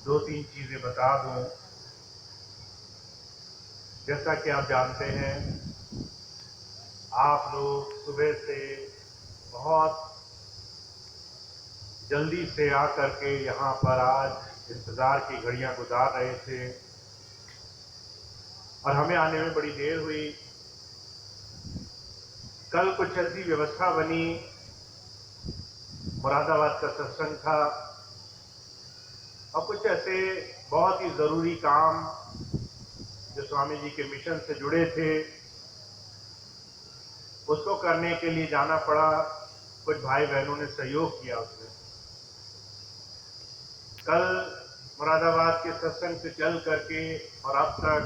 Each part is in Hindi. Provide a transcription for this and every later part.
दो तीन चीजें बता दूं। जैसा कि आप जानते हैं, आप लोग सुबह से बहुत जल्दी से आकर के यहाँ पर आज इंतजार की घड़ियां गुजार रहे थे और हमें आने में बड़ी देर हुई। कल कुछ ऐसी व्यवस्था बनी, मुरादाबाद का सत्संग था और कुछ ऐसे बहुत ही जरूरी काम जो स्वामी जी के मिशन से जुड़े थे उसको करने के लिए जाना पड़ा। कुछ भाई बहनों ने सहयोग किया उसमें। कल मुरादाबाद के सत्संग से चल करके और अब तक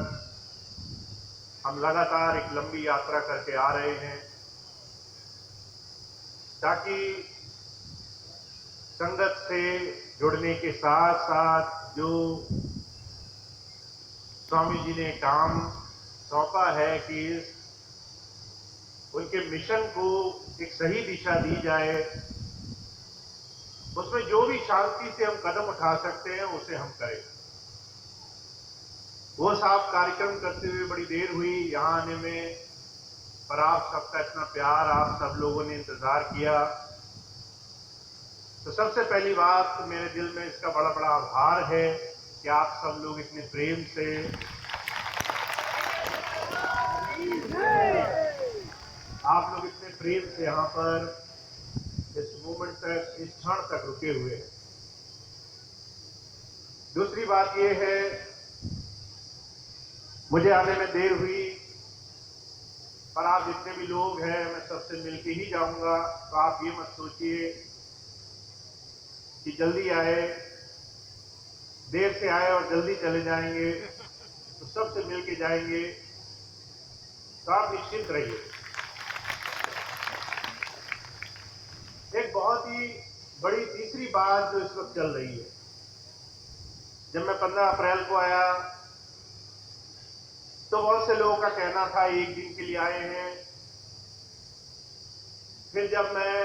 हम लगातार एक लंबी यात्रा करके आ रहे हैं ताकि संगत से जुड़ने के साथ साथ जो स्वामी जी ने काम सौंपा है कि उनके मिशन को एक सही दिशा दी जाए, उसमें जो भी शांति से हम कदम उठा सकते हैं उसे हम करें। वो साफ कार्यक्रम करते हुए बड़ी देर हुई यहाँ आने में, पर आप सबका इतना प्यार, आप सब लोगों ने इंतजार किया। तो सबसे पहली बात तो मेरे दिल में इसका बड़ा बड़ा आभार है कि आप सब लोग इतने प्रेम से यहाँ पर इस मोमेंट तक, इस क्षण तक रुके हुए हैं। दूसरी बात यह है, मुझे आने में देर हुई पर आप जितने भी लोग हैं मैं सबसे मिलके ही जाऊंगा, तो आप ये मत सोचिए कि जल्दी आए, देर से आए और जल्दी चले जाएंगे, तो सबसे मिलके जाएंगे, तो आप निश्चिंत रहिए। एक बहुत ही बड़ी तीसरी बात जो इस वक्त चल रही है, जब मैं 15 अप्रैल को आया तो बहुत से लोगों का कहना था एक दिन के लिए आए हैं। फिर जब मैं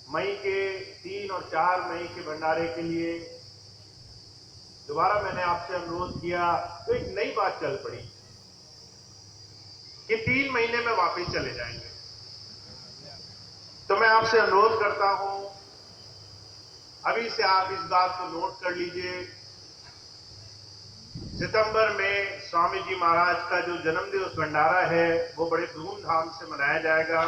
मई के 3 और 4 मई के भंडारे के लिए दोबारा मैंने आपसे अनुरोध किया तो एक नई बात चल पड़ी कि 3 महीने में वापस चले जाएंगे। तो मैं आपसे अनुरोध करता हूं, अभी से आप इस बात को नोट कर लीजिए। सितंबर में स्वामी जी महाराज का जो जन्म दिवस भंडारा है वो बड़े धूमधाम से मनाया जाएगा।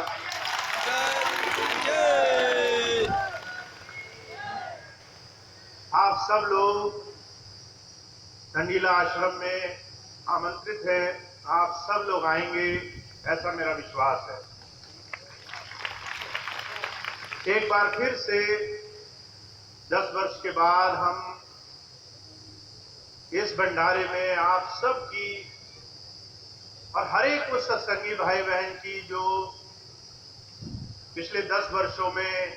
आप सब लोग संगीला आश्रम में आमंत्रित हैं, आप सब लोग आएंगे, ऐसा मेरा विश्वास है। एक बार फिर से 10 वर्ष के बाद हम इस भंडारे में आप सबकी और हर एक उस सत्संगी भाई बहन की जो पिछले 10 वर्षों में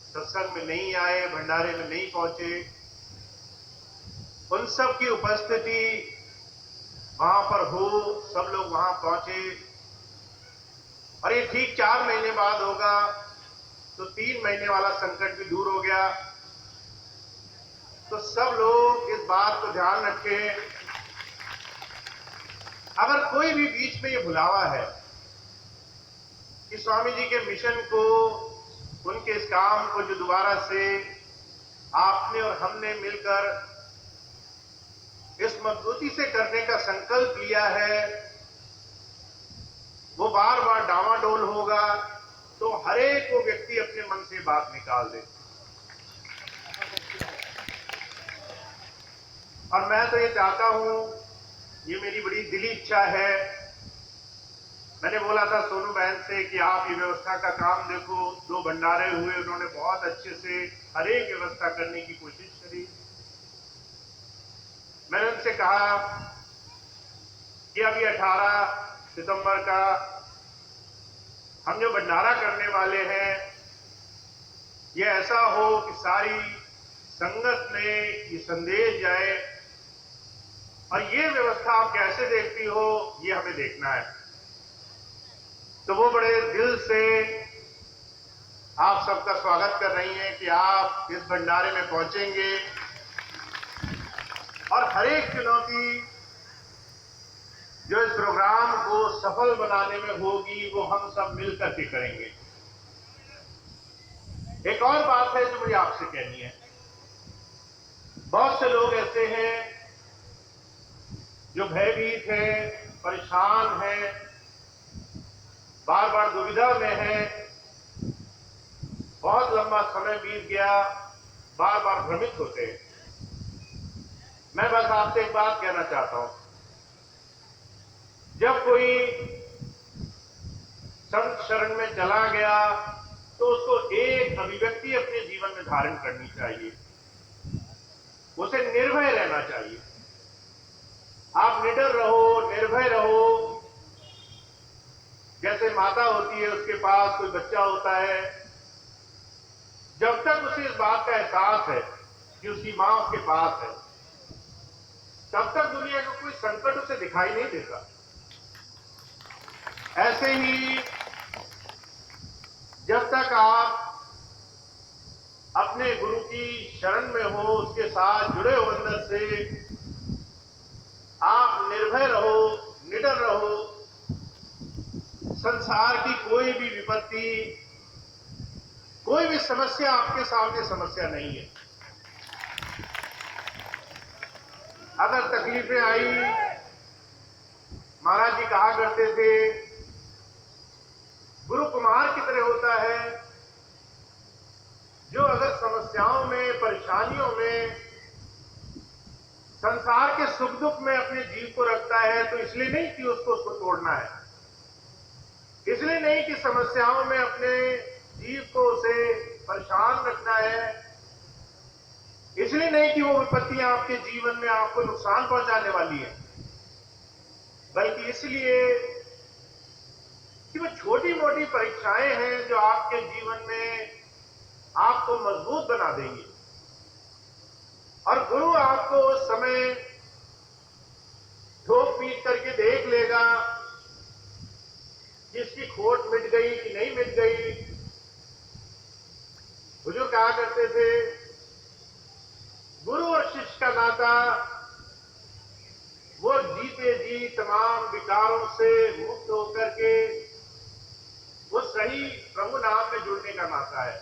सत्संग में नहीं आए, भंडारे में नहीं पहुंचे, उन सब की उपस्थिति वहां पर हो, सब लोग वहां पहुंचे। और ये ठीक 4 महीने बाद होगा, तो 3 महीने वाला संकट भी दूर हो गया। तो सब लोग इस बात को ध्यान रखें, अगर कोई भी बीच में ये भुलावा है कि स्वामी जी के मिशन को, उनके इस काम को जो दोबारा से आपने और हमने मिलकर इस मजबूती से करने का संकल्प लिया है, वो बार बार डामाडोल होगा, तो हर एक वो व्यक्ति अपने मन से बात निकाल दे। और मैं तो ये चाहता हूं, ये मेरी बड़ी दिली इच्छा है। मैंने बोला था सोनू बहन से कि आप ये व्यवस्था का काम देखो, 2 भंडारे हुए, उन्होंने बहुत अच्छे से हर एक व्यवस्था करने की कोशिश करी। मैंने उनसे कहा कि अभी 18 सितंबर का हम जो भंडारा करने वाले हैं, ये ऐसा हो कि सारी संगत में ये संदेश जाए, और ये व्यवस्था आप कैसे देखती हो ये हमें देखना है। तो वो बड़े दिल से आप सबका स्वागत कर रही हैं कि आप इस भंडारे में पहुंचेंगे और हर एक चुनौती जो इस प्रोग्राम को सफल बनाने में होगी वो हम सब मिलकर के करेंगे। एक और बात है जो मुझे आपसे कहनी है। बहुत से लोग ऐसे हैं जो भयभीत हैं, परेशान हैं, बार बार दुविधा में हैं, बहुत लंबा समय बीत गया, बार बार भ्रमित होते हैं। मैं बस आपसे एक बात कहना चाहता हूं, जब कोई संत शरण में चला गया तो उसको एक अभिव्यक्ति अपने जीवन में धारण करनी चाहिए, उसे निर्भय रहना चाहिए। आप निडर रहो, निर्भय रहो। जैसे माता होती है, उसके पास कोई बच्चा होता है, जब तक उसे इस बात का एहसास है कि उसकी मां उसके पास है, तब तक दुनिया का कोई संकट उसे दिखाई नहीं देता। ऐसे ही जब तक आप अपने गुरु की शरण में हो, उसके साथ जुड़े हो अंदर से, आप निर्भय रहो, निडर रहो। संसार की कोई भी विपत्ति, कोई भी समस्या आपके सामने समस्या नहीं है। अगर तकलीफें आई, महाराज जी कहा करते थे, गुरु कुमार की तरह होता है जो अगर समस्याओं में, परेशानियों में, संसार के सुख दुख में अपने जीव को रखता है, तो इसलिए नहीं कि उसको तोड़ना है, इसलिए नहीं कि समस्याओं में अपने जीव को उसे परेशान रखना है, इसलिए नहीं कि वो विपत्तियां आपके जीवन में आपको नुकसान पहुंचाने वाली है, बल्कि इसलिए कि वो छोटी मोटी परीक्षाएं हैं जो आपके जीवन में आपको मजबूत बना देंगी। और गुरु आपको उस समय ठोक पीट करके देख लेगा कि इसकी खोट मिट गई कि नहीं मिट गई। हुजूर कहा करते थे, गुरु और शिष्य का नाता वो जीते जी तमाम विकारों से मुक्त होकर के वो सही प्रभु नाम में जुड़ने का नाता है।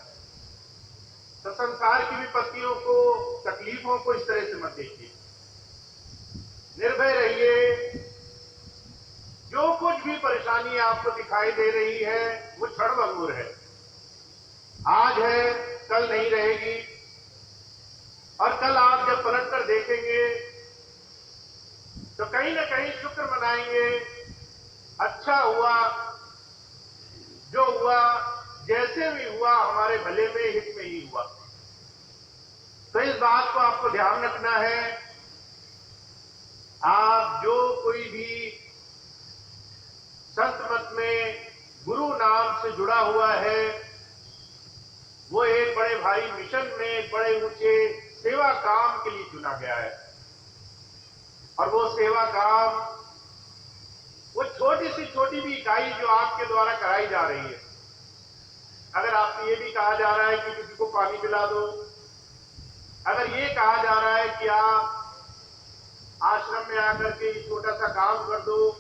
तो संसार की विपत्तियों को, तकलीफों को इस तरह से मत देखिए, निर्भय रहिए। जो कुछ भी परेशानी आपको दिखाई दे रही है वो क्षणभंगुर है, आज है, कल नहीं रहेगी। और कल आप जब पलट कर देखेंगे तो कहीं ना कहीं शुक्र मनाएंगे, अच्छा हुआ, जो हुआ, जैसे भी हुआ, हमारे भले में, हित में ही हुआ। तो इस बात को आपको ध्यान रखना है। आप जो कोई भी संत मत में गुरु नाम से जुड़ा हुआ है, वो एक बड़े भारी मिशन में, एक बड़े ऊंचे सेवा काम के लिए चुना गया है। और वो सेवा काम, वो छोटी सी छोटी भी इकाई जो आपके द्वारा कराई जा रही है, अगर आपसे ये भी कहा जा रहा है कि किसी को पानी पिला दो, अगर ये कहा जा रहा है कि आप आश्रम में आकर के छोटा सा काम कर दो,